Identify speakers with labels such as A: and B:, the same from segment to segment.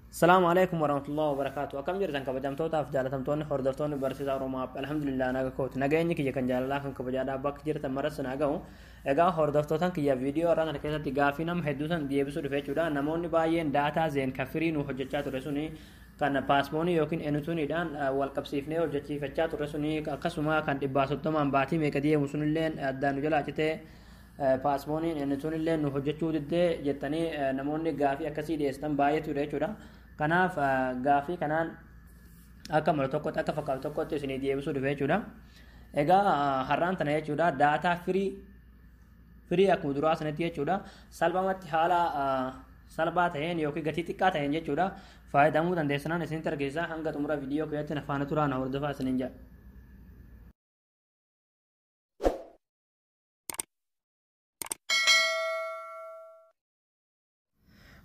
A: السلام عليكم ورحمة الله وبركاته. أكم جرتان كبجامتوتا في جالتمتوني حردفتوني برسيسا روما الحمد لله أنا كوت نجايني كي يكن جاللا كن كبجادا بك جرتان مرس ناقو إجا حردفتوتان كي فيديو رانا كيسا تجافينم هدوسان ديبسو رفيچودا نموني باين داتا زين كفرين وحججات رسوني كان باسموني يوكين انتوني دان والقبسيفني وجچي فچات رسوني قسما كان دباسوتمان باتي ميكدي مسنلين ادانو جلاچته paaspooniin inni sun illee nu hojjechuu diddee jettanii namoonni gaafii akkasii dhiyeessan baay'eetu jechuudha. Kanaaf gaafii kanaan akka malu tokkotti akka fakkaatu tokkotti isinii deebisuu dhufe jechuudha. Egaa har'aan tana jechuudha daataa firii akkuma duraa sanatti jechuudha salphumatti haala salphaa ta'een yookiin gatii xiqqaa ta'een jechuudha fayyadamuu dandeessanaan isinitti argisiisa. Hanga xumura viidiyoo keenyatti na faana turaan hordofaa isiniin jedha.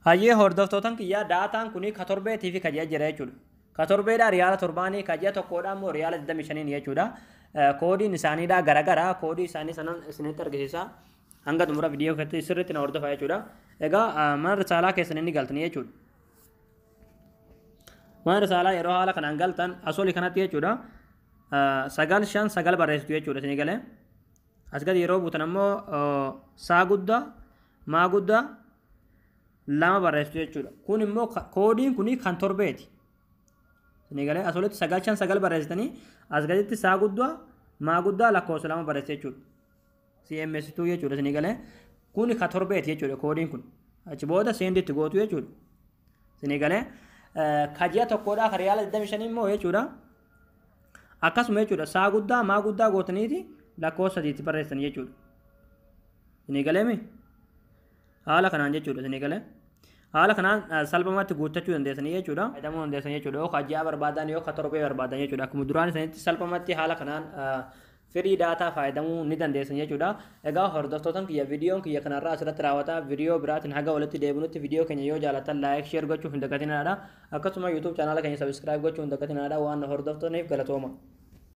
A: Hayyee hordoftoota kiyyaa daataan kuni katorbeetii fi kajaa jira jechuudha. Katorbeedhaa riyaala torbaanii kajaa tokkodhaa immoo riyaala 25 jechuudha. Koodiin isaaniidhaa garagaraa koodii isaanii sanan isinitti argisiisa. Hanga xumura viidiyoo keessatti sirriitti na hordofaa jechuudha. Egaa mana risaalaa keessan inni galtanii jechuudha. Mana risaalaa yeroo haala kanaan galtan asoli kanatti jechuudha. 959 barreessitu jechuudha isinii galee. As gadi yeroo buutan ammoo saa guddaa maa guddaa lama barreessitu jechuudha. Kun immoo koodiin kuni kan torbeeti. Isinii galee asolitti 959 barreessitanii as gaditti saa guddaa maa guddaa lakkoofsa lama barreessitu jechuudha. CMS2 jechuudha isinii galee. Kun kan torbeeti jechuudha koodiin kun. Achi booda seenditti gootu jechuudha. Isinii galee. Kajaa tokkodhaa kan riyaala 25 immoo jechuudha. Akkasuma jechuudha saa guddaa maa guddaa gootaniiti lakkoofsa sadiitti barreessan jechuudha. Isinii galeemi? Haala kanaan jechuudha isinii galee. Haala kanaan salphumatti guuttachuu dandeessanii jechuudha. Fayyadamuu dandeessan jechuudha. Yoo kajaa barbaadan yoo katorbee barbaadan jechuudha. Akkuma duraan isinitti salphumatti haala kanaan firii daataa fayyadamuu ni dandeessan jechuudha. Egaa hordoftootaan kiyya viidiyoon kiyya kanarraa asirratti raawwata. Viidiyoo biraatiin haga walitti deebinutti viidiyoo keenya yoo jaalatan laayik sheer gochuu hin dagatinadha. Akkasuma YouTube chaanaala keenya sabiskiraayib gochuu hin dagatinadha waan hordoftooneef galatooma.